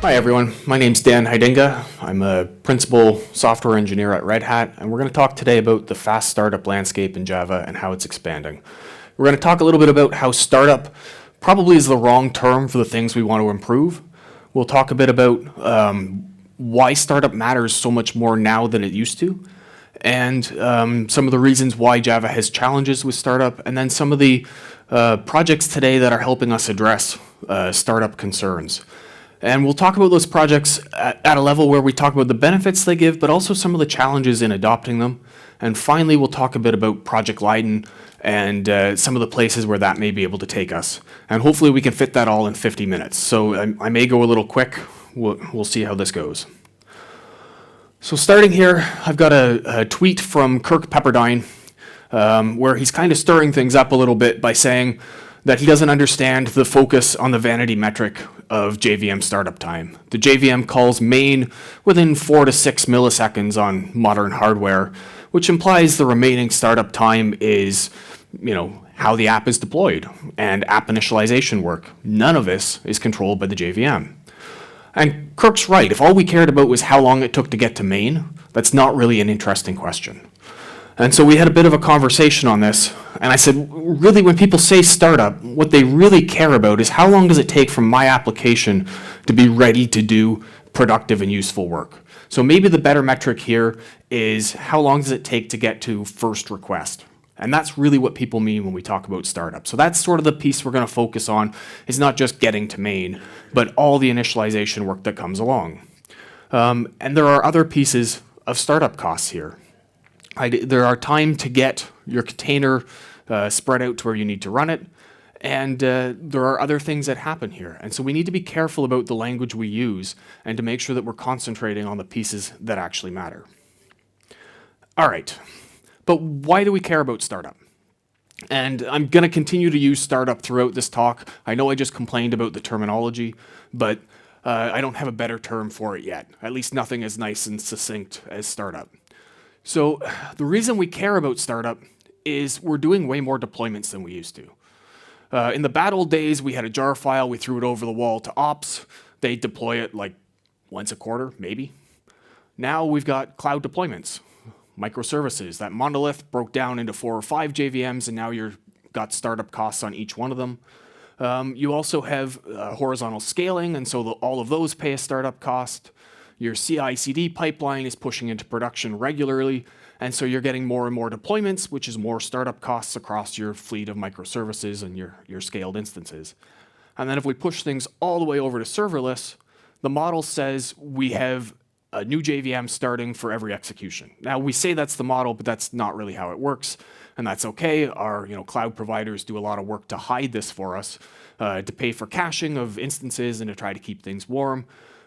Hi everyone, my name's Dan Heidinga. I'm a principal software engineer at Red Hat, and we're going to talk today about the fast startup landscape in Java and how it's expanding. We're going to talk a little bit about how startup probably is the wrong term for the things we want to improve. We'll talk a bit about why startup matters so much more now than it used to, and some of the reasons why Java has challenges with startup, and then some of the projects today that are helping us address startup concerns. And we'll talk about those projects at a level where we talk about the benefits they give, but also some of the challenges in adopting them. And finally, we'll talk a bit about Project Leyden and some of the places where that may be able to take us. And hopefully we can fit that all in 50 minutes. So I may go a little quick. We'll see how this goes. So starting here, I've got a tweet from Kirk Pepperdine where he's kind of stirring things up a little bit by saying that he doesn't understand the focus on the vanity metric of JVM startup time. The JVM calls main within 4 to 6 milliseconds on modern hardware, which implies the remaining startup time is, how the app is deployed and app initialization work. None of this is controlled by the JVM. And Kirk's right. If all we cared about was how long it took to get to main, that's not really an interesting question. And so we had a bit of a conversation on this, and I said, really, when people say startup, what they really care about is how long does it take for my application to be ready to do productive and useful work. So maybe the better metric here is how long does it take to get to first request. And that's really what people mean when we talk about startup. So that's sort of the piece we're going to focus on, is not just getting to main, but all the initialization work that comes along. And there are other pieces of startup costs here. There are time to get your container spread out to where you need to run it, and there are other things that happen here. And so we need to be careful about the language we use and to make sure that we're concentrating on the pieces that actually matter. All right, but why do we care about startup? And I'm going to continue to use startup throughout this talk. I know I just complained about the terminology, but I don't have a better term for it yet, at least nothing as nice and succinct as startup. So the reason we care about startup is we're doing way more deployments than we used to. In the bad old days, we had a jar file, we threw it over the wall to ops, they deploy it like once a quarter, maybe. Now we've got cloud deployments, microservices. That monolith broke down into 4 or 5 JVMs, and now you've got startup costs on each one of them. You also have horizontal scaling, and so all of those pay a startup cost. Your CI/CD pipeline is pushing into production regularly, and so you're getting more and more deployments, which is more startup costs across your fleet of microservices and your scaled instances. And then if we push things all the way over to serverless, the model says we have a new JVM starting for every execution. Now, we say that's the model, but that's not really how it works, and that's okay. Our cloud providers do a lot of work to hide this for us, to pay for caching of instances and to try to keep things warm.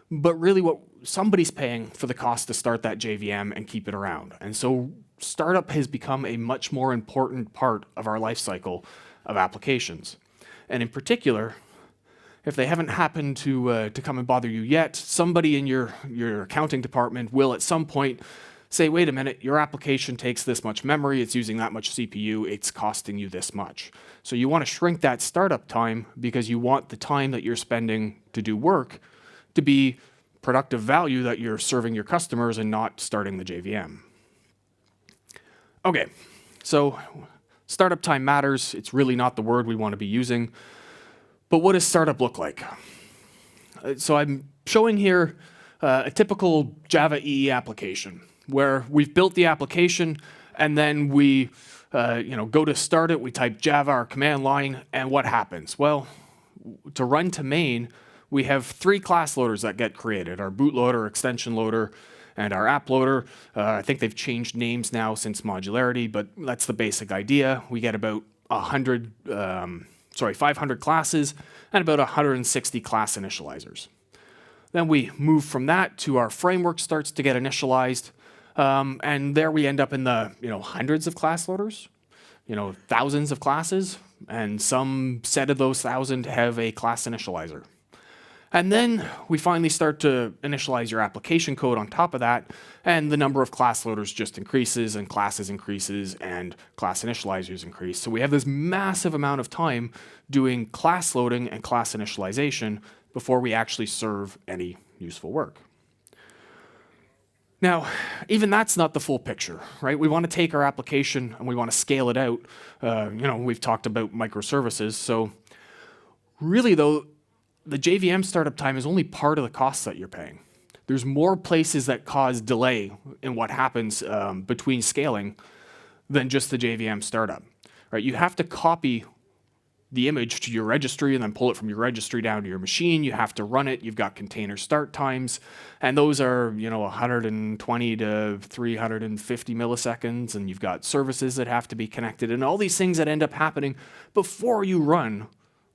But really what somebody's paying for the cost to start that JVM and keep it around. And so startup has become a much more important part of our life cycle of applications. And in particular, if they haven't happened to come and bother you yet, somebody in your accounting department will at some point say, wait a minute, your application takes this much memory, it's using that much CPU, it's costing you this much. So you want to shrink that startup time because you want the time that you're spending to do work to be productive value that you're serving your customers and not starting the JVM. Okay, so startup time matters. It's really not the word we want to be using. But what does startup look like? So I'm showing here a typical Java EE application where we've built the application and then we go to start it, we type Java, our command line, and what happens? Well, to run to main, we have 3 class loaders that get created, our bootloader, extension loader, and our app loader. I think they've changed names now since modularity, but that's the basic idea. We get about 500 classes and about 160 class initializers. Then we move from that to our framework starts to get initialized, and there we end up in the hundreds of class loaders, thousands of classes, and some set of those 1,000 have a class initializer. And then we finally start to initialize your application code on top of that, and the number of class loaders just increases, and classes increases, and class initializers increase. So we have this massive amount of time doing class loading and class initialization before we actually serve any useful work. Now, even that's not the full picture, right? We want to take our application and we want to scale it out. We've talked about microservices. So really, though, the JVM startup time is only part of the costs that you're paying. There's more places that cause delay in what happens between scaling than just the JVM startup, right? You have to copy the image to your registry and then pull it from your registry down to your machine. You have to run it. You've got container start times, and those are 120 to 350 milliseconds, and you've got services that have to be connected, and all these things that end up happening before you run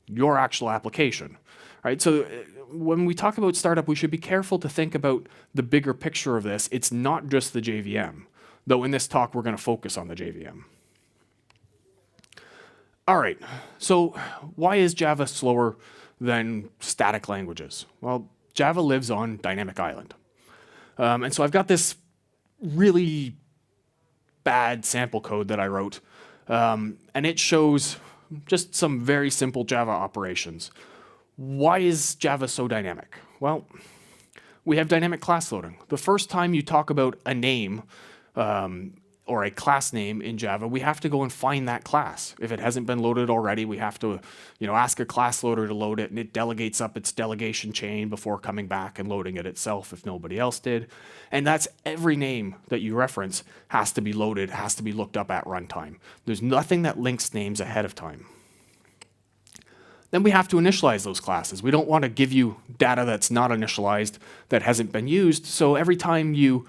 your actual application, right? So when we talk about startup, we should be careful to think about the bigger picture of this. It's not just the JVM, though in this talk we're going to focus on the JVM. All right, so why is Java slower than static languages? Well, Java lives on dynamic island. And so I've got this really bad sample code that I wrote, and it shows just some very simple Java operations. Why is Java so dynamic? Well, we have dynamic class loading. The first time you talk about a name, or a class name in Java, we have to go and find that class. If it hasn't been loaded already, we have to ask a class loader to load it, and it delegates up its delegation chain before coming back and loading it itself if nobody else did. And that's every name that you reference has to be loaded, has to be looked up at runtime. There's nothing that links names ahead of time. Then we have to initialize those classes. We don't want to give you data that's not initialized, that hasn't been used. So every time you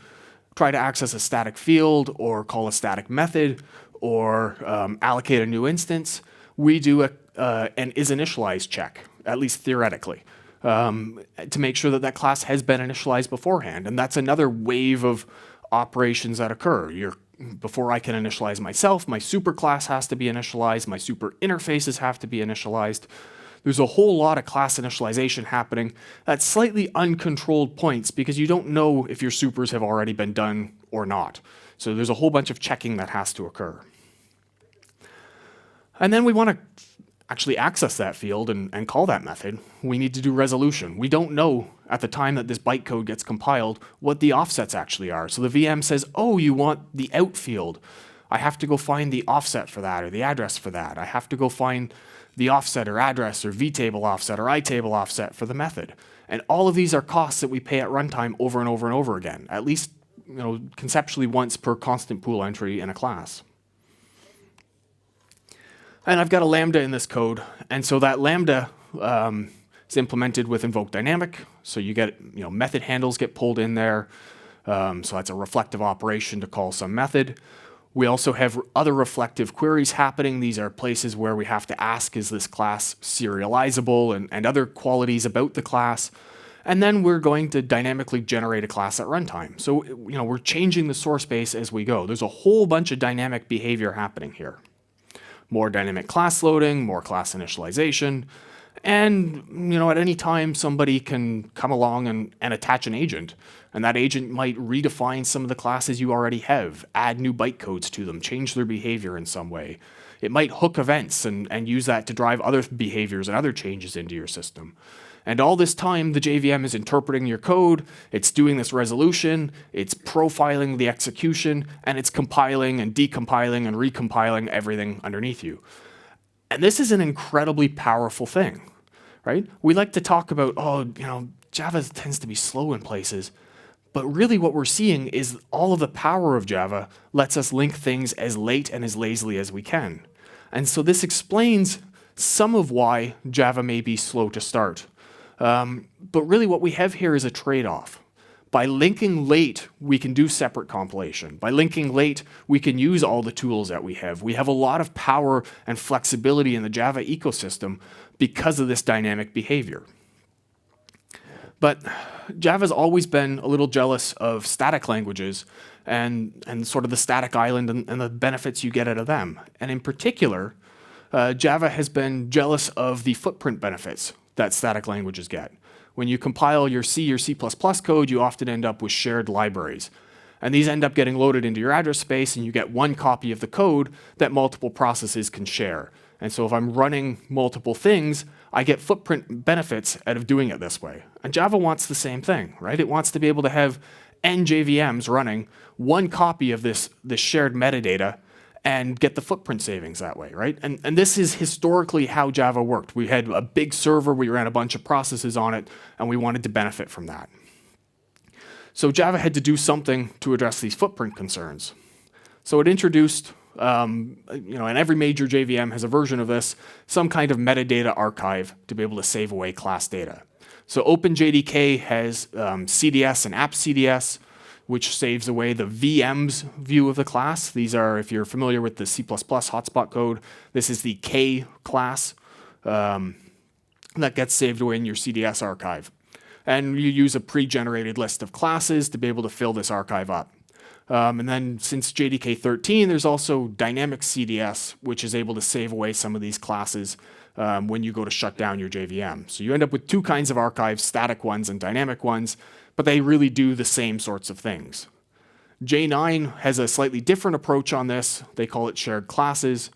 try to access a static field or call a static method or allocate a new instance, we do an isInitialized check, at least theoretically, to make sure that that class has been initialized beforehand. And that's another wave of operations that occur. Before I can initialize myself, my superclass has to be initialized, my super interfaces have to be initialized. There's a whole lot of class initialization happening at slightly uncontrolled points because you don't know if your supers have already been done or not. So there's a whole bunch of checking that has to occur. And then we want to actually access that field and call that method. We need to do resolution. We don't know at the time that this bytecode gets compiled what the offsets actually are. So the VM says, oh, you want the out field. I have to go find the offset for that or the address for that. I have to go find the offset or address or vtable offset or itable offset for the method. And all of these are costs that we pay at runtime over and over and over again, at least conceptually once per constant pool entry in a class. And I've got a Lambda in this code, and so that Lambda is implemented with invoke dynamic. So you get method handles get pulled in there. So that's a reflective operation to call some method. We also have other reflective queries happening. These are places where we have to ask, is this class serializable, and other qualities about the class. And then we're going to dynamically generate a class at runtime. So we're changing the source base as we go. There's a whole bunch of dynamic behavior happening here. More dynamic class loading, more class initialization. And at any time, somebody can come along and attach an agent. And that agent might redefine some of the classes you already have, add new bytecodes to them, change their behavior in some way. It might hook events and use that to drive other behaviors and other changes into your system. And all this time, the JVM is interpreting your code, it's doing this resolution, it's profiling the execution, and it's compiling and decompiling and recompiling everything underneath you. And this is an incredibly powerful thing, right? We like to talk about, Java tends to be slow in places. But really what we're seeing is all of the power of Java lets us link things as late and as lazily as we can. And so this explains some of why Java may be slow to start. But really what we have here is a trade-off. By linking late, we can do separate compilation. By linking late, we can use all the tools that we have. We have a lot of power and flexibility in the Java ecosystem because of this dynamic behavior. But Java's always been a little jealous of static languages and sort of the static island and the benefits you get out of them. And in particular, Java has been jealous of the footprint benefits that static languages get. When you compile your C or C++ code, you often end up with shared libraries. And these end up getting loaded into your address space, and you get one copy of the code that multiple processes can share. And so if I'm running multiple things, I get footprint benefits out of doing it this way. And Java wants the same thing, right? It wants to be able to have n JVMs running one copy of this shared metadata and get the footprint savings that way, right? And this is historically how Java worked. We had a big server, we ran a bunch of processes on it, and we wanted to benefit from that. So Java had to do something to address these footprint concerns. So it introduced, and every major JVM has a version of this, some kind of metadata archive to be able to save away class data. So OpenJDK has CDS and app CDS, which saves away the VM's view of the class. These are, if you're familiar with the C++ hotspot code, this is the K class that gets saved away in your CDS archive. And you use a pre-generated list of classes to be able to fill this archive up. And then since JDK 13, there's also dynamic CDS, which is able to save away some of these classes when you go to shut down your JVM. So you end up with two kinds of archives, static ones and dynamic ones, but they really do the same sorts of things. J9 has a slightly different approach on this. They call it shared classes,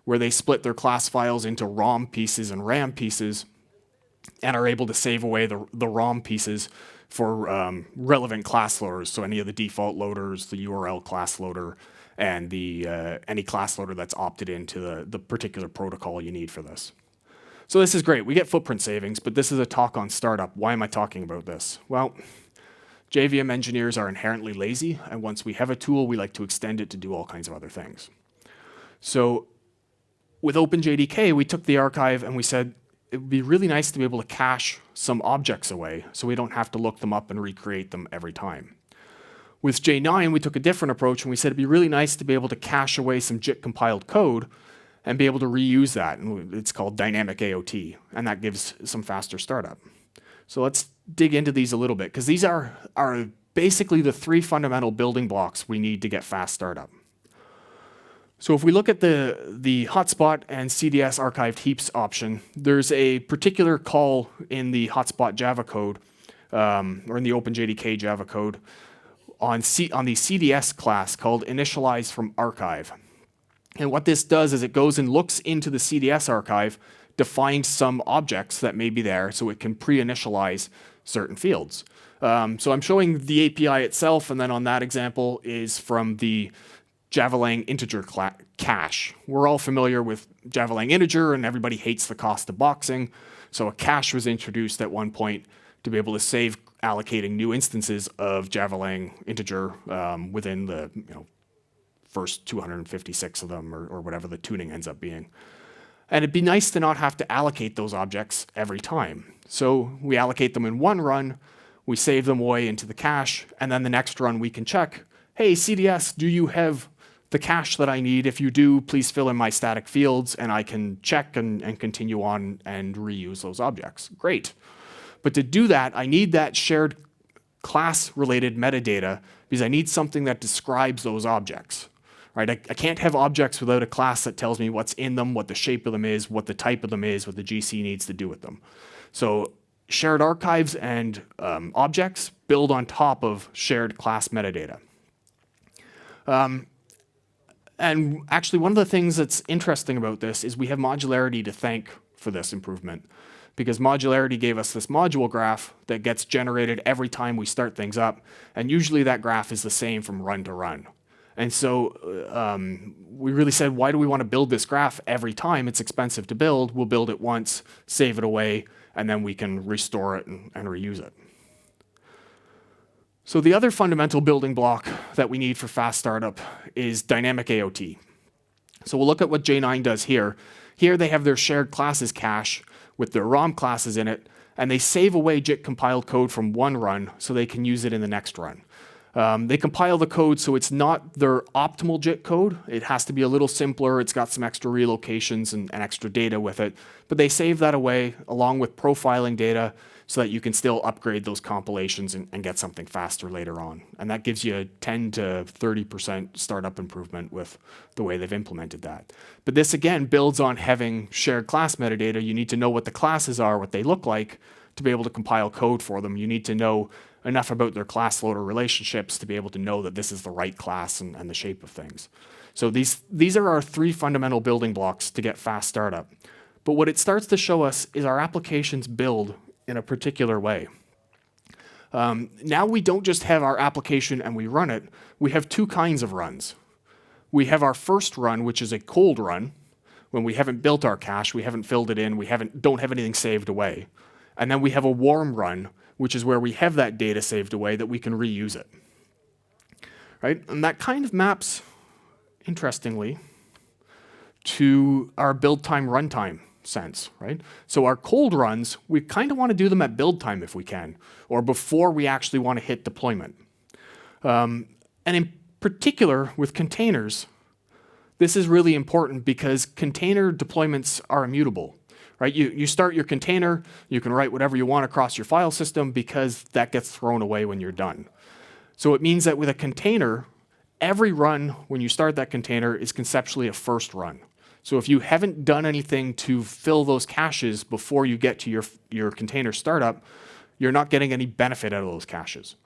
where they split their class files into ROM pieces and RAM pieces, and are able to save away the ROM pieces for relevant class loaders. So any of the default loaders, the URL class loader, and any class loader that's opted into the particular protocol you need for this. So this is great. We get footprint savings, but this is a talk on startup. Why am I talking about this? Well, JVM engineers are inherently lazy, and once we have a tool, we like to extend it to do all kinds of other things. So with OpenJDK, we took the archive and we said, it would be really nice to be able to cache some objects away so we don't have to look them up and recreate them every time. With J9, we took a different approach and we said it'd be really nice to be able to cache away some JIT compiled code and be able to reuse that. And it's called dynamic AOT, and that gives some faster startup. So let's dig into these a little bit, because these are basically the three fundamental building blocks we need to get fast startup. So if we look at the hotspot and CDS archived heaps option, there's a particular call in the hotspot Java code, or in the OpenJDK Java code, on the CDS class called initialize from archive. And what this does is it goes and looks into the CDS archive to find some objects that may be there so it can pre-initialize certain fields. So I'm showing the API itself, and then on that example is from the Javelin integer cache. We're all familiar with Javelin integer, and everybody hates the cost of boxing. So a cache was introduced at one point to be able to save allocating new instances of Javelin integer within the first 256 of them, or whatever the tuning ends up being. And it'd be nice to not have to allocate those objects every time. So we allocate them in one run, we save them away into the cache, and then the next run we can check, hey, CDS, do you have the cache that I need? If you do, please fill in my static fields, and I can check and continue on and reuse those objects. Great. But to do that, I need that shared class-related metadata, because I need something that describes those objects. Right? I can't have objects without a class that tells me what's in them, what the shape of them is, what the type of them is, what the GC needs to do with them. So shared archives and objects build on top of shared class metadata. And actually, one of the things that's interesting about this is we have modularity to thank for this improvement, because modularity gave us this module graph that gets generated every time we start things up, and usually that graph is the same from run to run. And so we really said, why do we want to build this graph every time? It's expensive to build. We'll build it once, save it away, and then we can restore it and reuse it. So the other fundamental building block that we need for fast startup is dynamic AOT. So we'll look at what J9 does here. Here they have their shared classes cache with their ROM classes in it, and they save away JIT compiled code from one run so they can use it in the next run. They compile the code so it's not their optimal JIT code. It has to be a little simpler. It's got some extra relocations and extra data with it. But they save that away along with profiling data so that you can still upgrade those compilations and get something faster later on. And that gives you a 10 to 30% startup improvement with the way they've implemented that. But this, again, builds on having shared class metadata. You need to know what the classes are, what they look like, to be able to compile code for them. You need to know enough about their class loader relationships to be able to know that this is the right class and the shape of things. So these are our 3 fundamental building blocks to get fast startup. But what it starts to show us is our applications build in a particular way. Now we don't just have our application and we run it. We have 2 kinds of runs. We have our first run, which is a cold run, when we haven't built our cache, we haven't filled it in, we don't have anything saved away. And then we have a warm run, which is where we have that data saved away that we can reuse it. Right? And that kind of maps, interestingly, to our build time runtime sense, right? So our cold runs, we kind of want to do them at build time if we can, or before we actually want to hit deployment. And in particular, with containers, this is really important because container deployments are immutable, right? You start your container, you can write whatever you want across your file system because that gets thrown away when you're done. So it means that with a container, every run when you start that container is conceptually a first run. So if you haven't done anything to fill those caches before you get to your container startup, you're not getting any benefit out of those caches.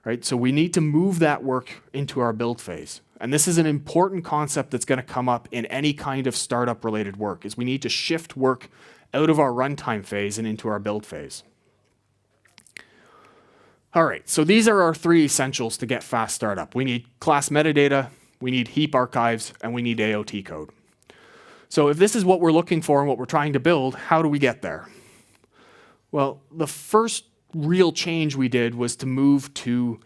Right? So we need to move that work into our build phase. And this is an important concept that's going to come up in any kind of startup related work, is we need to shift work out of our runtime phase and into our build phase. All right, so these are our 3 essentials to get fast startup. We need class metadata, we need heap archives, and we need AOT code. So if this is what we're looking for and what we're trying to build, how do we get there? Well, the first real change we did was to move to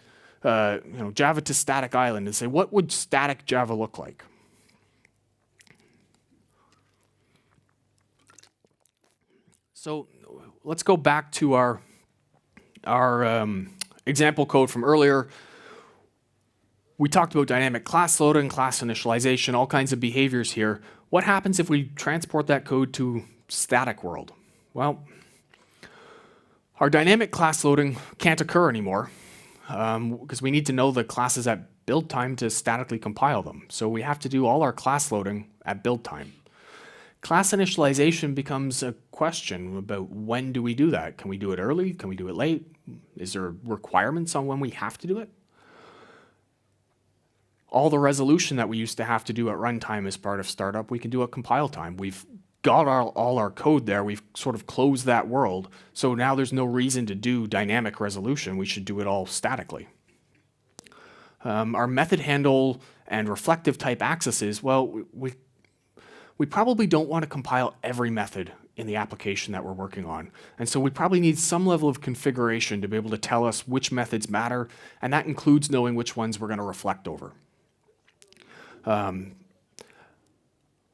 Java to static island and say, what would static Java look like? So let's go back to our example code from earlier. We talked about dynamic class loading, class initialization, all kinds of behaviors here. What happens if we transport that code to static world? Well, our dynamic class loading can't occur anymore because we need to know the classes at build time to statically compile them. So we have to do all our class loading at build time. Class initialization becomes a question about when do we do that? Can we do it early? Can we do it late? Is there requirements on when we have to do it? All the resolution that we used to have to do at runtime as part of startup, we can do at compile time. We've got all our code there. We've sort of closed that world. So now there's no reason to do dynamic resolution. We should do it all statically. Our method handle and reflective type accesses, well, we probably don't want to compile every method in the application that we're working on. And so we probably need some level of configuration to be able to tell us which methods matter, and that includes knowing which ones we're going to reflect over.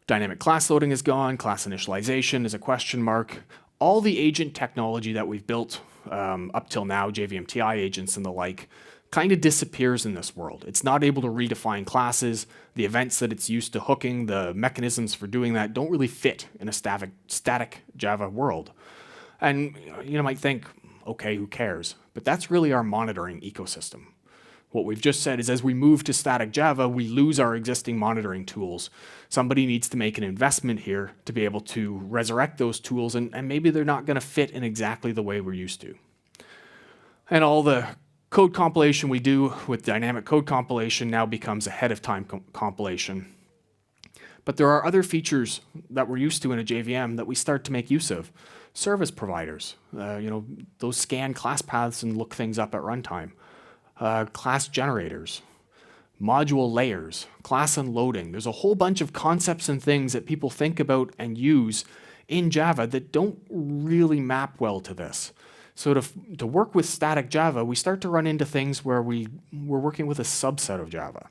Dynamic class loading is gone, class initialization is a question mark. All the agent technology that we've built up till now, JVM TI agents and the like, kind of disappears in this world. It's not able to redefine classes. The events that it's used to hooking, the mechanisms for doing that don't really fit in a static Java world. And you might think, okay, who cares? But that's really our monitoring ecosystem. What we've just said is as we move to static Java, we lose our existing monitoring tools. Somebody needs to make an investment here to be able to resurrect those tools, and maybe they're not going to fit in exactly the way we're used to. And all the code compilation we do with dynamic code compilation now becomes ahead of time compilation. But there are other features that we're used to in a JVM that we start to make use of. Service providers, those scan class paths and look things up at runtime. Class generators, module layers, class unloading. There's a whole bunch of concepts and things that people think about and use in Java that don't really map well to this. So to work with static Java, we start to run into things where we're working with a subset of Java.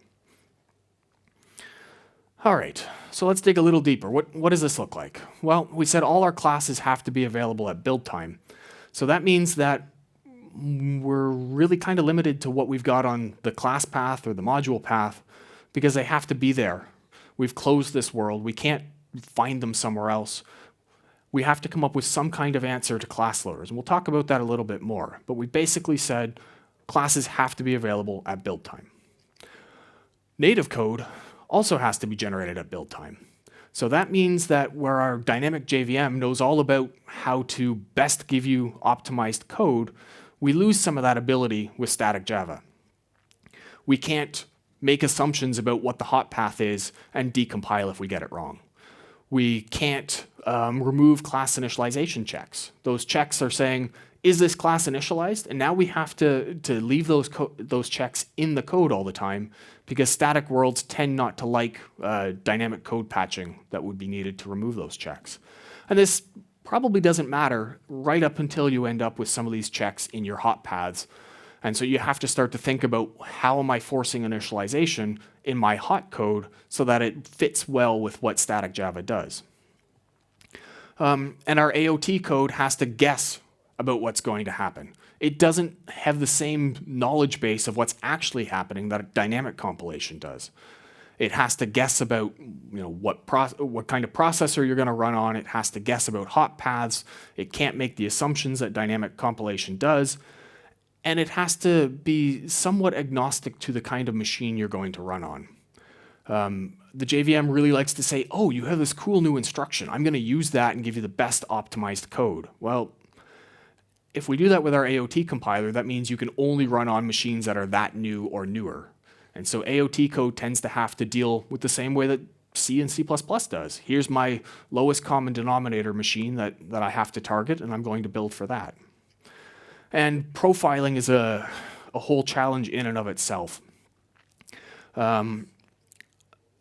All right, so let's dig a little deeper. What does this look like? Well, we said all our classes have to be available at build time. So that means that we're really kind of limited to what we've got on the class path or the module path because they have to be there. We've closed this world. We can't find them somewhere else. We have to come up with some kind of answer to class loaders. And we'll talk about that a little bit more. But we basically said classes have to be available at build time. Native code also has to be generated at build time. So that means that where our dynamic JVM knows all about how to best give you optimized code, we lose some of that ability with static Java. We can't make assumptions about what the hot path is and decompile if we get it wrong. We can't remove class initialization checks. Those checks are saying, is this class initialized? And now we have to leave those checks in the code all the time because static worlds tend not to like dynamic code patching that would be needed to remove those checks. And this probably doesn't matter right up until you end up with some of these checks in your hot paths. And so you have to start to think about how am I forcing initialization in my hot code so that it fits well with what static Java does. And our AOT code has to guess about what's going to happen. It doesn't have the same knowledge base of what's actually happening that a dynamic compilation does. It has to guess about what kind of processor you're going to run on. It has to guess about hot paths. It can't make the assumptions that dynamic compilation does. And it has to be somewhat agnostic to the kind of machine you're going to run on. The JVM really likes to say, oh, you have this cool new instruction. I'm going to use that and give you the best optimized code. Well, if we do that with our AOT compiler, that means you can only run on machines that are that new or newer. And so AOT code tends to have to deal with the same way that C and C++ does. Here's my lowest common denominator machine that I have to target, and I'm going to build for that. And profiling is a whole challenge in and of itself.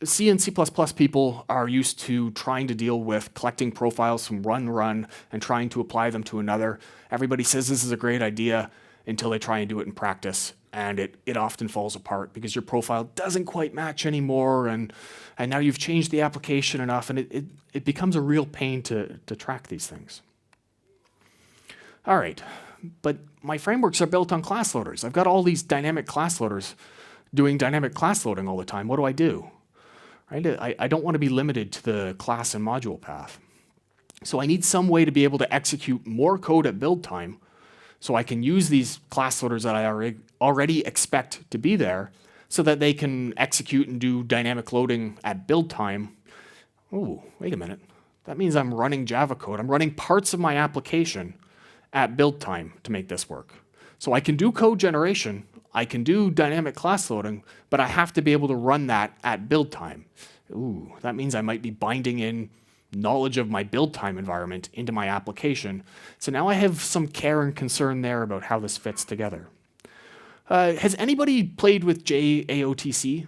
C and C++ people are used to trying to deal with collecting profiles from one run and trying to apply them to another. Everybody says this is a great idea until they try and do it in practice, and it often falls apart because your profile doesn't quite match anymore, and now you've changed the application enough, and it becomes a real pain to track these things. All right, but my frameworks are built on class loaders. I've got all these dynamic class loaders doing dynamic class loading all the time. What do? Right? I don't want to be limited to the class and module path. So I need some way to be able to execute more code at build time so I can use these class loaders that I already expect to be there so that they can execute and do dynamic loading at build time. Oh, wait a minute. That means I'm running Java code. I'm running parts of my application at build time to make this work. So I can do code generation, I can do dynamic class loading, but I have to be able to run that at build time. Ooh, that means I might be binding in knowledge of my build time environment into my application. So now I have some care and concern there about how this fits together. Has anybody played with JAOTC?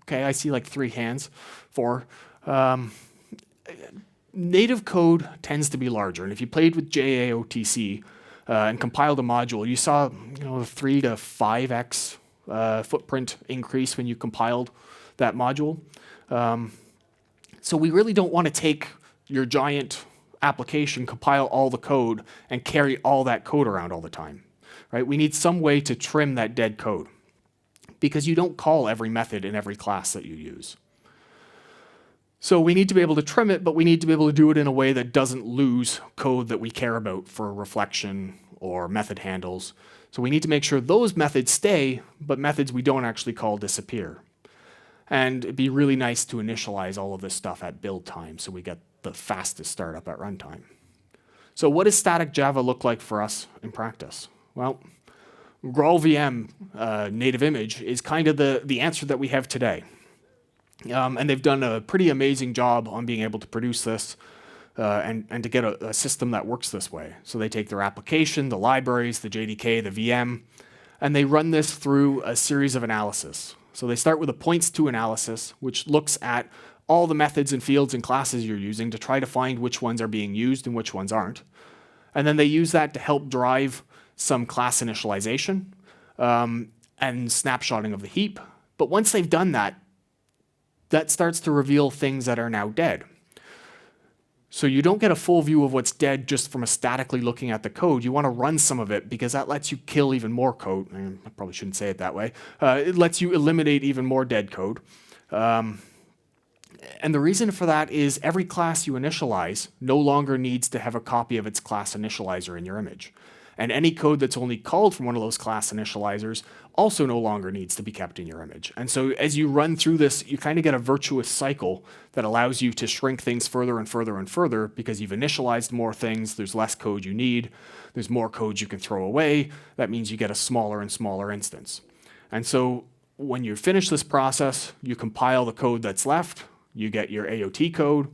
Okay, I see like 3 hands, 4. Native code tends to be larger, and if you played with JAOTC and compiled a module, you saw a 3 to 5x footprint increase when you compiled that module. So we really don't want to take your giant application, compile all the code, and carry all that code around all the time. Right? We need some way to trim that dead code because you don't call every method in every class that you use. So we need to be able to trim it, but we need to be able to do it in a way that doesn't lose code that we care about for reflection or method handles. So we need to make sure those methods stay, but methods we don't actually call disappear. And it'd be really nice to initialize all of this stuff at build time so we get the fastest startup at runtime. So what does static Java look like for us in practice? Well, GraalVM native image is kind of the answer that we have today. And they've done a pretty amazing job on being able to produce this and to get a system that works this way. So they take their application, the libraries, the JDK, the VM, and they run this through a series of analysis. So they start with a points to analysis, which looks at all the methods and fields and classes you're using to try to find which ones are being used and which ones aren't. And then they use that to help drive some class initialization and snapshotting of the heap. But once they've done that, that starts to reveal things that are now dead. So you don't get a full view of what's dead just from a statically looking at the code. You want to run some of it because that lets you kill even more code. I probably shouldn't say it that way. It lets you eliminate even more dead code. And the reason for that is every class you initialize no longer needs to have a copy of its class initializer in your image. And any code that's only called from one of those class initializers also no longer needs to be kept in your image. And so as you run through this, you kind of get a virtuous cycle that allows you to shrink things further and further and further because you've initialized more things, there's less code you need, there's more code you can throw away. That means you get a smaller and smaller instance. And so when you finish this process, you compile the code that's left, you get your AOT code,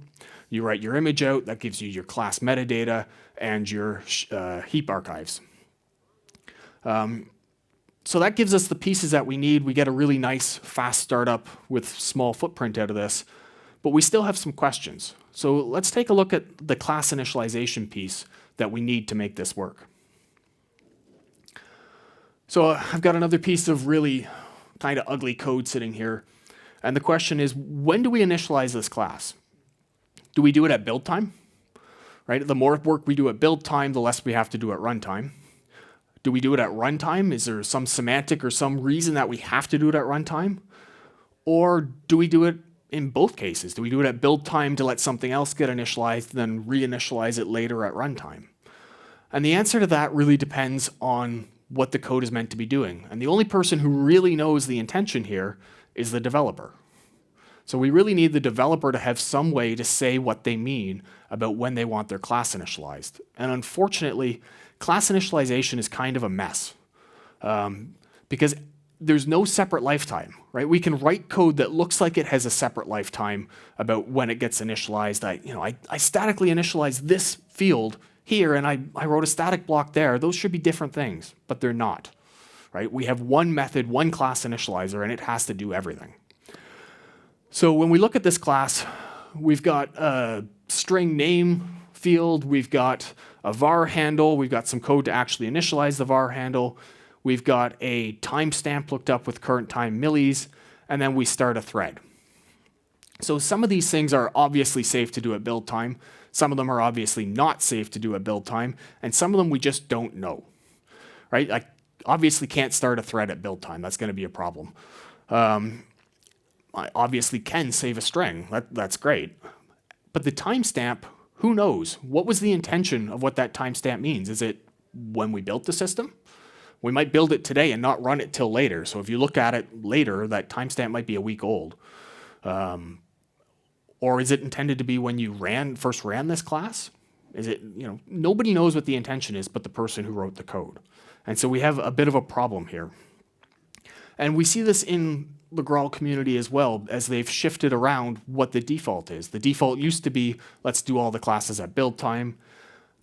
you write your image out, that gives you your class metadata and your heap archives. So that gives us the pieces that we need. We get a really nice, fast startup with small footprint out of this, but we still have some questions. So let's take a look at the class initialization piece that we need to make this work. So I've got another piece of really kind of ugly code sitting here. And the question is, when do we initialize this class? Do we do it at build time? Right? The more work we do at build time, the less we have to do at runtime. Do we do it at runtime? Is there some semantic or some reason that we have to do it at runtime? Or do we do it in both cases? Do we do it at build time to let something else get initialized, then reinitialize it later at runtime? And the answer to that really depends on what the code is meant to be doing. And the only person who really knows the intention here is the developer. So we really need the developer to have some way to say what they mean about when they want their class initialized. And unfortunately, class initialization is kind of a mess because there's no separate lifetime, right? We can write code that looks like it has a separate lifetime about when it gets initialized. I statically initialize this field here and I wrote a static block there. Those should be different things, but they're not, right? We have one method, one class initializer, and it has to do everything. So when we look at this class, we've got a string name field, we've got a var handle, we've got some code to actually initialize the var handle, we've got a timestamp looked up with current time millis, and then we start a thread. So some of these things are obviously safe to do at build time, some of them are obviously not safe to do at build time, and some of them we just don't know, right? I obviously can't start a thread at build time, that's going to be a problem. I obviously can save a string, that's great. But the timestamp, who knows? What was the intention of what that timestamp means? Is it when we built the system? We might build it today and not run it till later. So if you look at it later, that timestamp might be a week old. Or is it intended to be when you first ran this class? Is it, nobody knows what the intention is but the person who wrote the code. And so we have a bit of a problem here. And we see this in the Graal community as well, as they've shifted around what the default is. The default used to be, let's do all the classes at build time.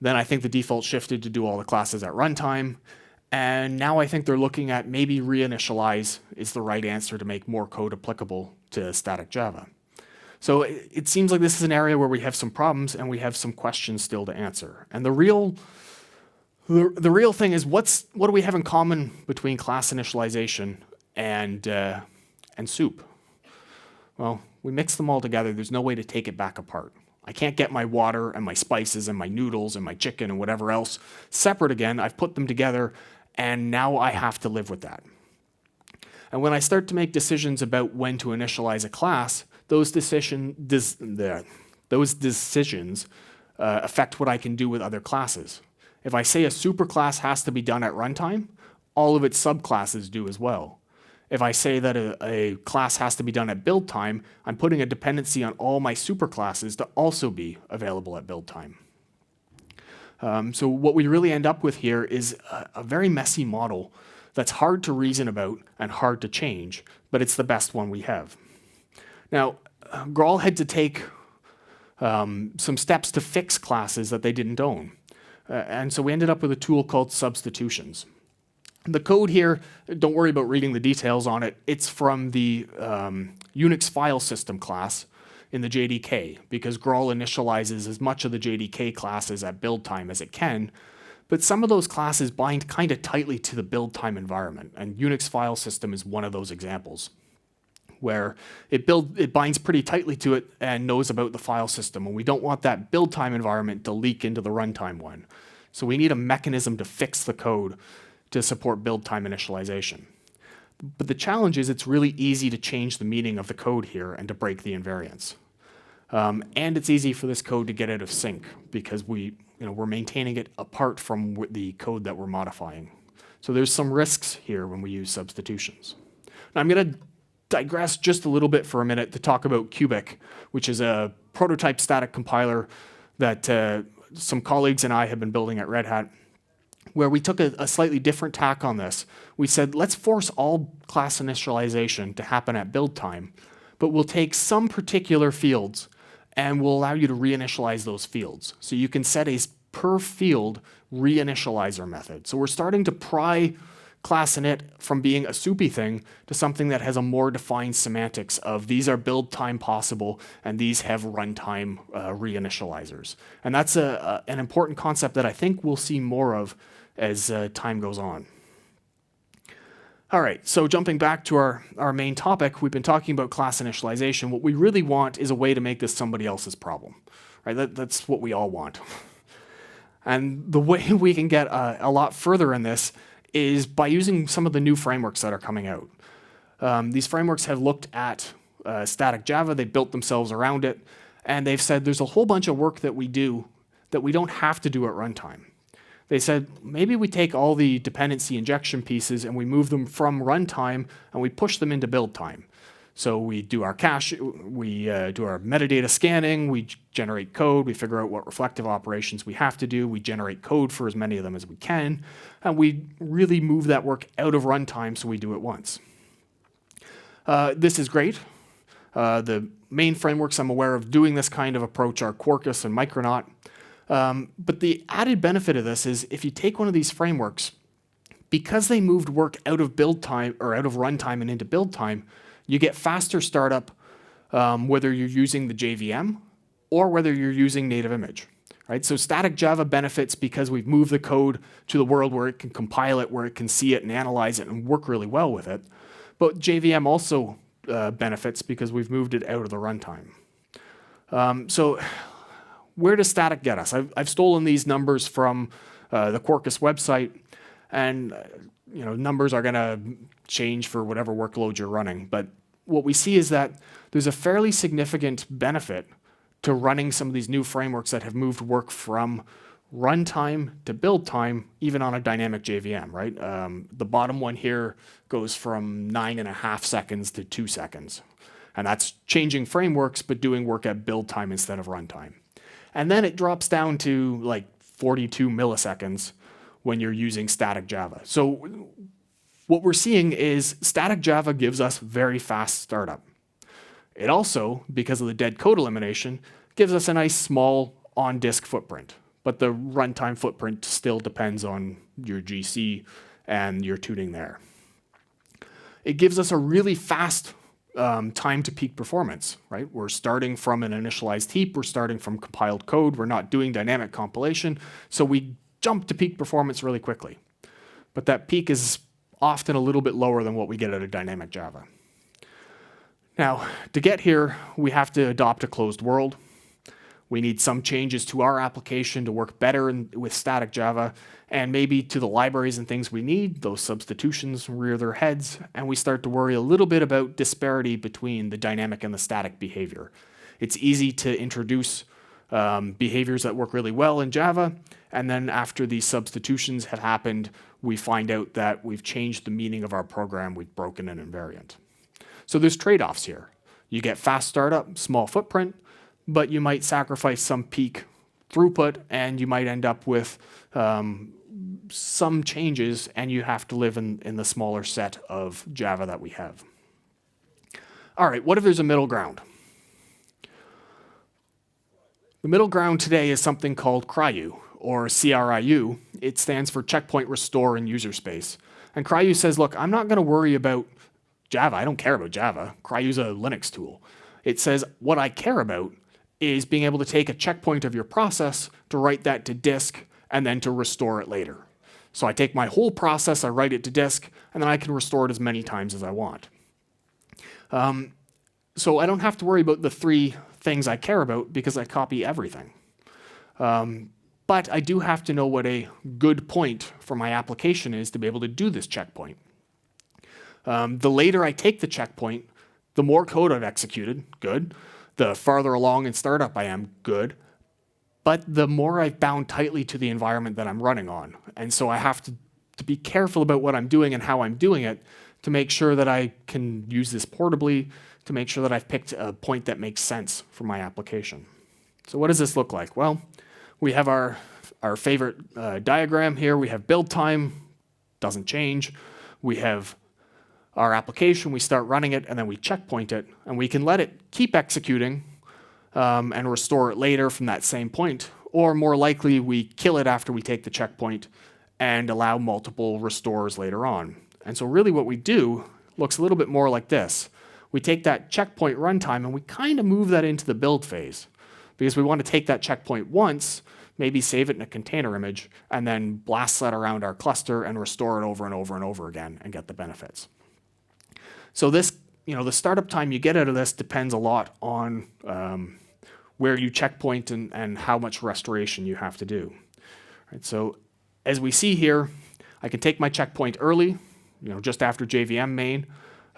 Then I think the default shifted to do all the classes at runtime. And now I think they're looking at maybe reinitialize is the right answer to make more code applicable to static Java. So it seems like this is an area where we have some problems and we have some questions still to answer. And the real thing is, what do we have in common between class initialization and soup? Well, we mix them all together. There's no way to take it back apart. I can't get my water and my spices and my noodles and my chicken and whatever else separate again. I've put them together, and now I have to live with that. And when I start to make decisions about when to initialize a class, those decisions affect what I can do with other classes. If I say a superclass has to be done at runtime, all of its subclasses do as well. If I say that a class has to be done at build time, I'm putting a dependency on all my superclasses to also be available at build time. So what we really end up with here is a very messy model that's hard to reason about and hard to change, but it's the best one we have. Now, Graal had to take some steps to fix classes that they didn't own. And so we ended up with a tool called Substitutions. The code here, don't worry about reading the details on it. It's from the Unix file system class in the JDK, because Graal initializes as much of the JDK classes at build time as it can, but some of those classes bind kind of tightly to the build time environment, and Unix file system is one of those examples, where it binds pretty tightly to it and knows about the file system, and we don't want that build time environment to leak into the runtime one. So we need a mechanism to fix the code to support build time initialization. But the challenge is it's really easy to change the meaning of the code here and to break the invariance. And it's easy for this code to get out of sync because we're maintaining it apart from the code that we're modifying. So there's some risks here when we use substitutions. Now I'm going to digress just a little bit for a minute to talk about qbicc, which is a prototype static compiler that some colleagues and I have been building at Red Hat, where we took a slightly different tack on this. We said, let's force all class initialization to happen at build time, but we'll take some particular fields and we'll allow you to reinitialize those fields. So you can set a per field reinitializer method. So we're starting to pry class init from being a soupy thing to something that has a more defined semantics of these are build time possible and these have runtime reinitializers. And that's an important concept that I think we'll see more of as time goes on. All right, so jumping back to our main topic, we've been talking about class initialization. What we really want is a way to make this somebody else's problem, right? That's what we all want. And the way we can get a lot further in this is by using some of the new frameworks that are coming out. These frameworks have looked at static Java, they built themselves around it, and they've said there's a whole bunch of work that we do that we don't have to do at runtime. They said, maybe we take all the dependency injection pieces and we move them from runtime and we push them into build time. So we do our cache, we do our metadata scanning, we generate code, we figure out what reflective operations we have to do, we generate code for as many of them as we can, and we really move that work out of runtime so we do it once. This is great. The main frameworks I'm aware of doing this kind of approach are Quarkus and Micronaut. But the added benefit of this is if you take one of these frameworks, because they moved work out of build time or out of runtime and into build time, you get faster startup whether you're using the JVM or whether you're using native image. Right? So static Java benefits because we've moved the code to the world where it can compile it, where it can see it and analyze it and work really well with it. But JVM also benefits because we've moved it out of the runtime. So where does static get us? I've stolen these numbers from the Quarkus website, and numbers are going to change for whatever workload you're running. But what we see is that there's a fairly significant benefit to running some of these new frameworks that have moved work from runtime to build time, even on a dynamic JVM, right? The bottom one here goes from 9.5 seconds to 2 seconds. And that's changing frameworks, but doing work at build time instead of runtime. And then it drops down to like 42 milliseconds when you're using static Java. So what we're seeing is static Java gives us very fast startup. It also, because of the dead code elimination, gives us a nice small on-disk footprint. But the runtime footprint still depends on your GC and your tuning there. It gives us a really fast time to peak performance, right? We're starting from an initialized heap, we're starting from compiled code, we're not doing dynamic compilation, so we jump to peak performance really quickly. But that peak is often a little bit lower than what we get out of dynamic Java. Now, to get here, we have to adopt a closed world. We need some changes to our application to work better with static Java, and maybe to the libraries and things we need, those substitutions rear their heads, and we start to worry a little bit about disparity between the dynamic and the static behavior. It's easy to introduce behaviors that work really well in Java, and then after these substitutions have happened, we find out that we've changed the meaning of our program, we've broken an invariant. So there's trade-offs here. You get fast startup, small footprint, but you might sacrifice some peak throughput and you might end up with some changes and you have to live in the smaller set of Java that we have. All right, what if there's a middle ground? The middle ground today is something called CRIU, or CRIU. It stands for Checkpoint Restore in User Space. And CRIU says, look, I'm not going to worry about Java. I don't care about Java. CRIU's a Linux tool. It says what I care about is being able to take a checkpoint of your process to write that to disk and then to restore it later. So I take my whole process, I write it to disk, and then I can restore it as many times as I want. So I don't have to worry about the three things I care about because I copy everything. But I do have to know what a good point for my application is to be able to do this checkpoint. The later I take the checkpoint, the more code I've executed, good. The farther along in startup I am, good. But the more I've bound tightly to the environment that I'm running on. And so I have to be careful about what I'm doing and how I'm doing it to make sure that I can use this portably, to make sure that I've picked a point that makes sense for my application. So what does this look like? Well, we have our favorite diagram here. We have build time, doesn't change. We have our application, we start running it, and then we checkpoint it, and we can let it keep executing and restore it later from that same point. Or more likely, we kill it after we take the checkpoint and allow multiple restores later on. And so really what we do looks a little bit more like this. We take that checkpoint runtime and we kind of move that into the build phase because we want to take that checkpoint once, maybe save it in a container image, and then blast that around our cluster and restore it over and over and over again and get the benefits. So this, the startup time you get out of this depends a lot on where you checkpoint and how much restoration you have to do. Right, so as we see here, I can take my checkpoint early, just after JVM main.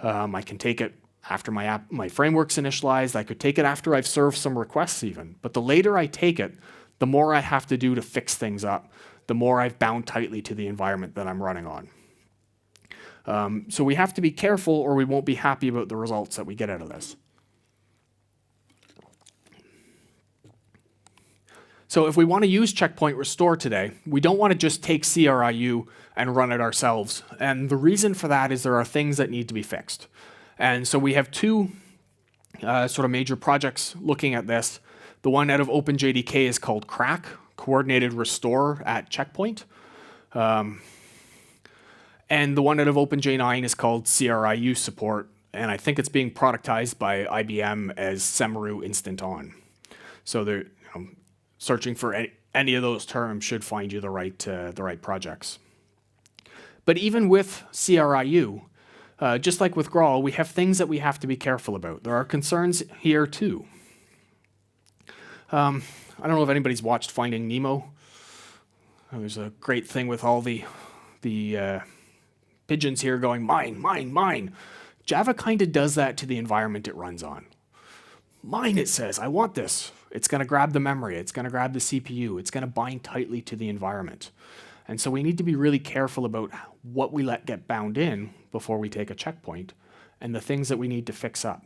I can take it after my framework's initialized. I could take it after I've served some requests even. But the later I take it, the more I have to do to fix things up, the more I've bound tightly to the environment that I'm running on. So we have to be careful or we won't be happy about the results that we get out of this. So if we want to use checkpoint restore today, we don't want to just take CRIU and run it ourselves. And the reason for that is there are things that need to be fixed. And so we have two sort of major projects looking at this. The one out of OpenJDK is called CRaC, Coordinated Restore at Checkpoint. And the one out of OpenJ9 is called CRIU Support. And I think it's being productized by IBM as Semaru Instant On. So they're searching for any of those terms should find you the right projects. But even with CRIU, just like with Graal, we have things that we have to be careful about. There are concerns here too. I don't know if anybody's watched Finding Nemo. There's a great thing with all the pigeons here going, mine, mine, mine. Java kind of does that to the environment it runs on. Mine, it says, I want this. It's going to grab the memory. It's going to grab the CPU. It's going to bind tightly to the environment. And so we need to be really careful about what we let get bound in before we take a checkpoint and the things that we need to fix up.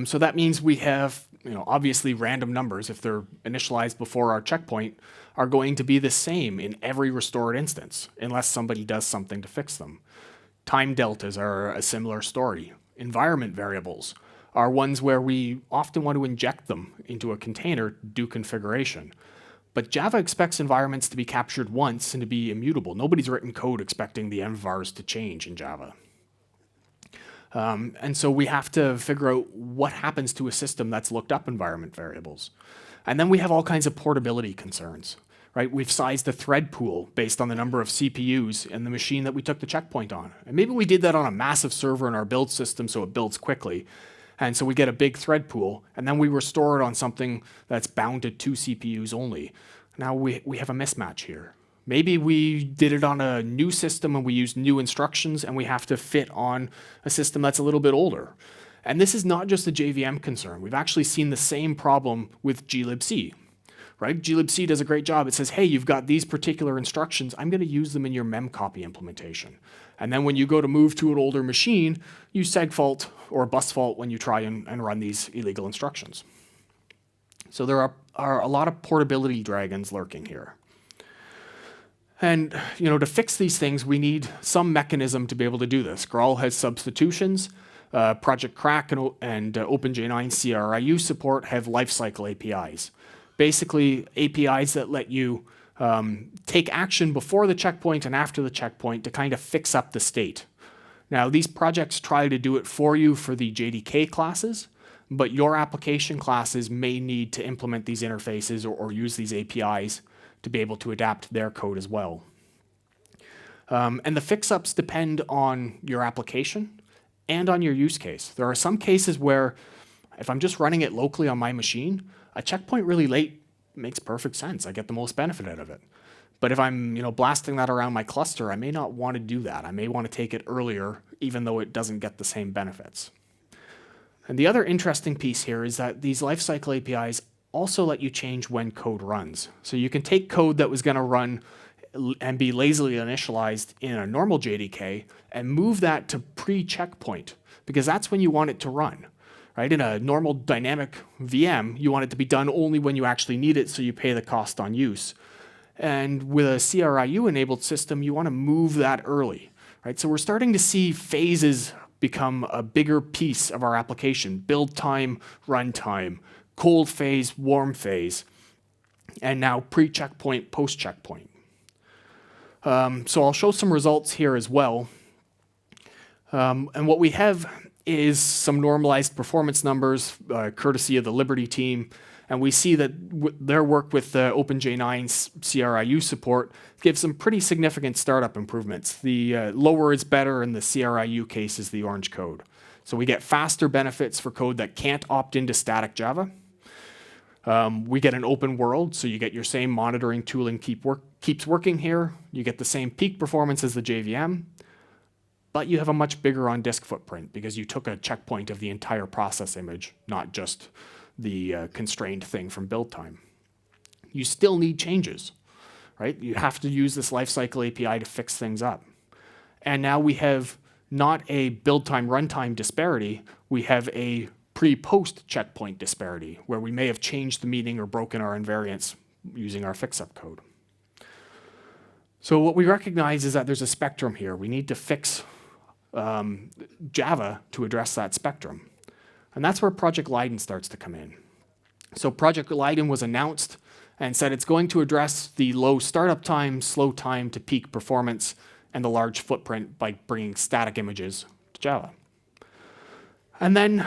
So that means we have, obviously random numbers, if they're initialized before our checkpoint, are going to be the same in every restored instance, unless somebody does something to fix them. Time deltas are a similar story. Environment variables are ones where we often want to inject them into a container to do configuration. But Java expects environments to be captured once and to be immutable. Nobody's written code expecting the envars to change in Java. And so we have to figure out what happens to a system that's looked up environment variables. And then we have all kinds of portability concerns, right? We've sized the thread pool based on the number of CPUs in the machine that we took the checkpoint on. And maybe we did that on a massive server in our build system so it builds quickly. And so we get a big thread pool, and then we restore it on something that's bound to 2 CPUs only. Now we have a mismatch here. Maybe we did it on a new system and we used new instructions and we have to fit on a system that's a little bit older. And this is not just a JVM concern. We've actually seen the same problem with glibc, right? glibc does a great job. It says, hey, you've got these particular instructions. I'm going to use them in your memcopy implementation. And then when you go to move to an older machine, you segfault or bus fault when you try and run these illegal instructions. So there are a lot of portability dragons lurking here. And to fix these things, we need some mechanism to be able to do this. Graal has substitutions. Project CRaC and OpenJ9 CRIU support have lifecycle APIs. Basically, APIs that let you take action before the checkpoint and after the checkpoint to kind of fix up the state. Now, these projects try to do it for you for the JDK classes, but your application classes may need to implement these interfaces or use these APIs to be able to adapt their code as well. And the fix-ups depend on your application and on your use case. There are some cases where if I'm just running it locally on my machine, a checkpoint really late makes perfect sense. I get the most benefit out of it. But if I'm blasting that around my cluster, I may not want to do that. I may want to take it earlier, even though it doesn't get the same benefits. And the other interesting piece here is that these lifecycle APIs also let you change when code runs. So you can take code that was going to run and be lazily initialized in a normal JDK and move that to pre-checkpoint, because that's when you want it to run. Right? In a normal dynamic VM, you want it to be done only when you actually need it, so you pay the cost on use. And with a CRIU-enabled system, you want to move that early. Right? So we're starting to see phases become a bigger piece of our application: build time, run time, cold phase, warm phase, and now pre-checkpoint, post-checkpoint. So I'll show some results here as well. And what we have is some normalized performance numbers, courtesy of the Liberty team. And we see that their work with the OpenJ9's CRIU support gives some pretty significant startup improvements. The lower is better, in the CRIU case is the orange code. So we get faster benefits for code that can't opt into static Java. We get an open world, so you get your same monitoring tooling keeps working here. You get the same peak performance as the JVM, but you have a much bigger on-disk footprint because you took a checkpoint of the entire process image, not just the constrained thing from build time. You still need changes, right? You have to use this lifecycle API to fix things up. And now we have not a build time, runtime disparity, we have a pre-post checkpoint disparity, where we may have changed the meaning or broken our invariants using our fix-up code. So what we recognize is that there's a spectrum here. We need to fix Java to address that spectrum. And that's where Project Leyden starts to come in. So Project Leyden was announced and said it's going to address the low startup time, slow time to peak performance, and the large footprint by bringing static images to Java. And then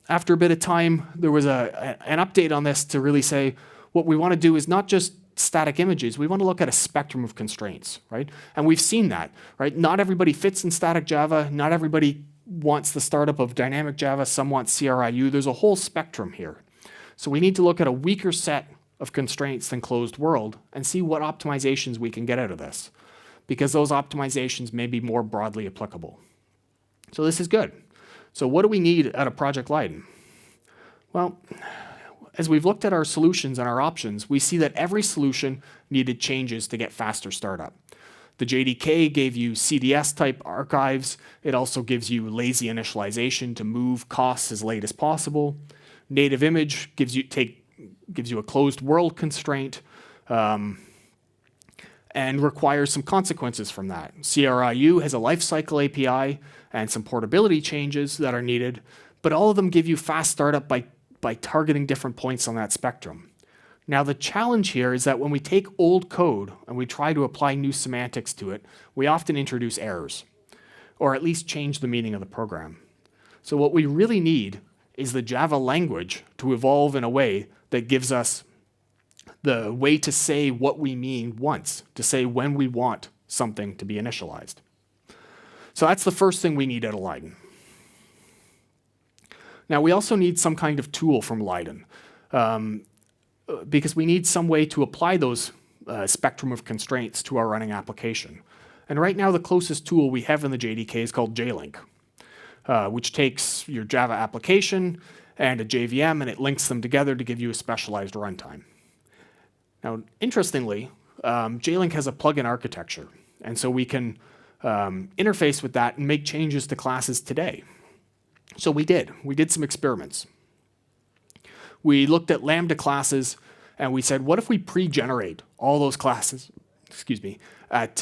after a bit of time, there was an update on this to really say what we want to do is not just static images, we want to look at a spectrum of constraints, right? And we've seen that, right? Not everybody fits in static Java, not everybody wants the startup of dynamic Java, some want CRIU. There's a whole spectrum here. So we need to look at a weaker set of constraints than closed world and see what optimizations we can get out of this, because those optimizations may be more broadly applicable. So this is good. So what do we need out of Project Leyden? Well, as we've looked at our solutions and our options, we see that every solution needed changes to get faster startup. The JDK gave you CDS-type archives. It also gives you lazy initialization to move costs as late as possible. Native image gives you a closed world constraint and requires some consequences from that. CRIU has a lifecycle API and some portability changes that are needed, but all of them give you fast startup by targeting different points on that spectrum. Now the challenge here is that when we take old code and we try to apply new semantics to it, we often introduce errors, or at least change the meaning of the program. So what we really need is the Java language to evolve in a way that gives us the way to say what we mean once, to say when we want something to be initialized. So that's the first thing we need out of Leyden. Now we also need some kind of tool from Leyden, because we need some way to apply those spectrum of constraints to our running application. And right now the closest tool we have in the JDK is called JLink, which takes your Java application and a JVM and it links them together to give you a specialized runtime. Now, interestingly, JLink has a plugin architecture, and so we can interface with that and make changes to classes today. So we did some experiments. We looked at Lambda classes and we said, what if we pre-generate all those classes, at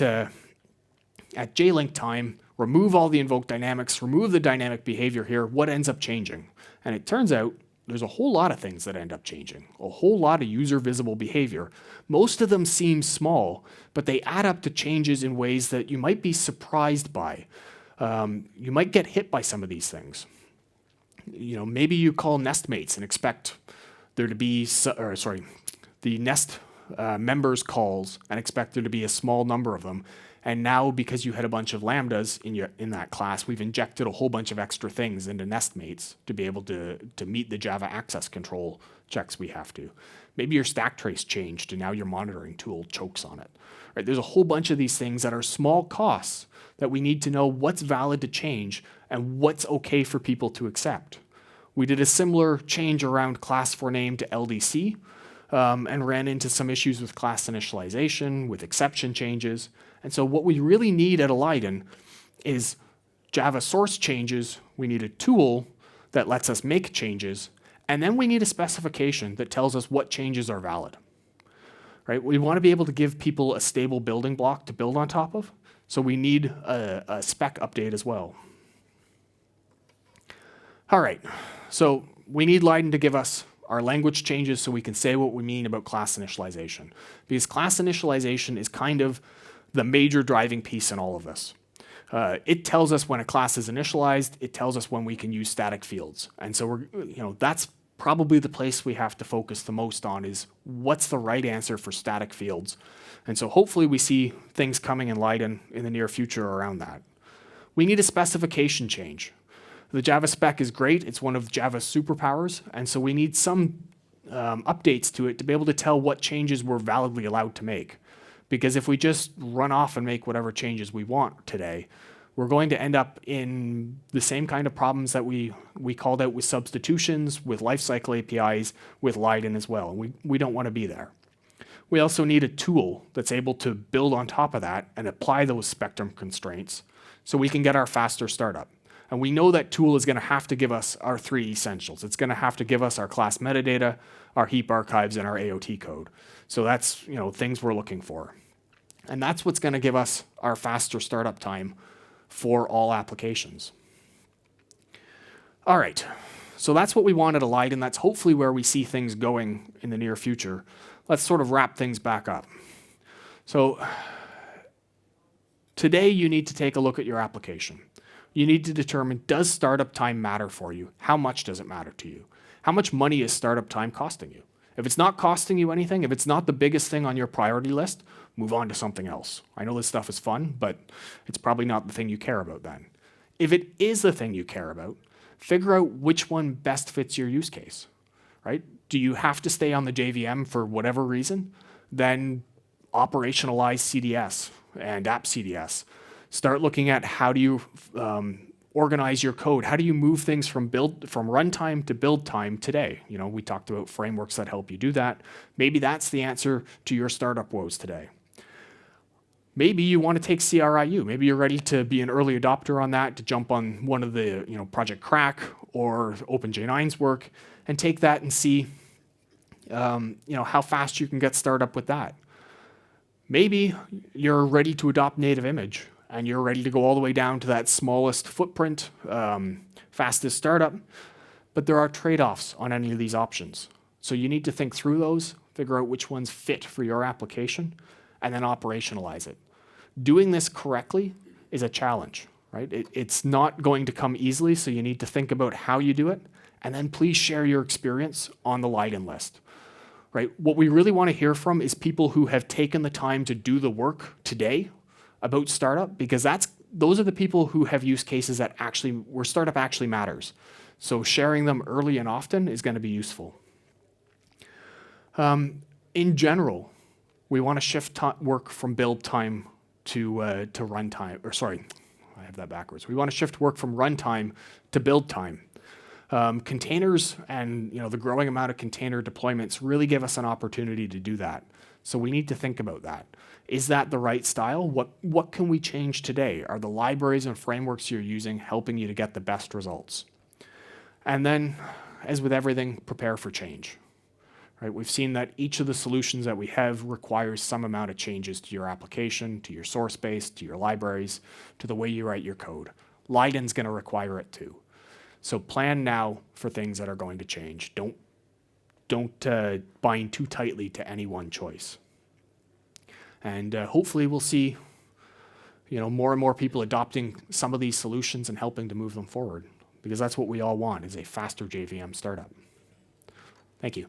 JLink time, remove all the invoked dynamics, remove the dynamic behavior here, what ends up changing? And it turns out there's a whole lot of things that end up changing, a whole lot of user visible behavior. Most of them seem small, but they add up to changes in ways that you might be surprised by. You might get hit by some of these things. Maybe you call nestmates and expect there to be, the nest members calls and expect there to be a small number of them. And now, because you had a bunch of lambdas in that class, we've injected a whole bunch of extra things into nestmates to be able to meet the Java access control checks we have to. Maybe your stack trace changed and now your monitoring tool chokes on it. Right? There's a whole bunch of these things that are small costs that we need to know what's valid to change and what's okay for people to accept. We did a similar change around class for name to LDC and ran into some issues with class initialization, with exception changes. And so what we really need at Leyden is Java source changes. We need a tool that lets us make changes. And then we need a specification that tells us what changes are valid. Right? We want to be able to give people a stable building block to build on top of. So we need a spec update as well. All right, so we need Leyden to give us our language changes so we can say what we mean about class initialization. Because class initialization is kind of the major driving piece in all of this. It tells us when a class is initialized. It tells us when we can use static fields. And so that's probably the place we have to focus the most on, is what's the right answer for static fields. And so hopefully we see things coming in Leyden in the near future around that. We need a specification change. The Java spec is great. It's one of Java's superpowers. And so we need some updates to it to be able to tell what changes we're validly allowed to make. Because if we just run off and make whatever changes we want today, we're going to end up in the same kind of problems that we called out with substitutions, with lifecycle APIs, with Leyden as well. And we don't want to be there. We also need a tool that's able to build on top of that and apply those spectrum constraints so we can get our faster startup. And we know that tool is going to have to give us our three essentials. It's going to have to give us our class metadata, our heap archives, and our AOT code. So that's things we're looking for. And that's what's going to give us our faster startup time for all applications. All right, so that's what we wanted at Leyden. That's hopefully where we see things going in the near future. Let's sort of wrap things back up. So today you need to take a look at your application. You need to determine, does startup time matter for you? How much does it matter to you? How much money is startup time costing you? If it's not costing you anything, if it's not the biggest thing on your priority list, move on to something else. I know this stuff is fun, but it's probably not the thing you care about then. If it is the thing you care about, figure out which one best fits your use case, right? Do you have to stay on the JVM for whatever reason? Then operationalize CDS and app CDS. Start looking at how do you organize your code. How do you move things from runtime to build time today? We talked about frameworks that help you do that. Maybe that's the answer to your startup woes today. Maybe you want to take CRIU. Maybe you're ready to be an early adopter on that, to jump on one of the Project CRaC or OpenJ9's work and take that and see how fast you can get started up with that. Maybe you're ready to adopt native image and you're ready to go all the way down to that smallest footprint, fastest startup, but there are trade-offs on any of these options. So you need to think through those, figure out which ones fit for your application, and then operationalize it. Doing this correctly is a challenge, right? It's not going to come easily, so you need to think about how you do it, and then please share your experience on the Leyden list, right? What we really want to hear from is people who have taken the time to do the work today about startup, because those are the people who have use cases that where startup actually matters. So sharing them early and often is going to be useful. In general, we want to shift work from build time to runtime. Or sorry, I have that backwards. We want to shift work from runtime to build time. Containers and the growing amount of container deployments really give us an opportunity to do that. So we need to think about that. Is that the right style? What can we change today? Are the libraries and frameworks you're using helping you to get the best results? And then, as with everything, prepare for change. Right? We've seen that each of the solutions that we have requires some amount of changes to your application, to your source base, to your libraries, to the way you write your code. Leyden's going to require it too. So plan now for things that are going to change. Don't bind too tightly to any one choice. And hopefully we'll see more and more people adopting some of these solutions and helping to move them forward, because that's what we all want, is a faster JVM startup. Thank you.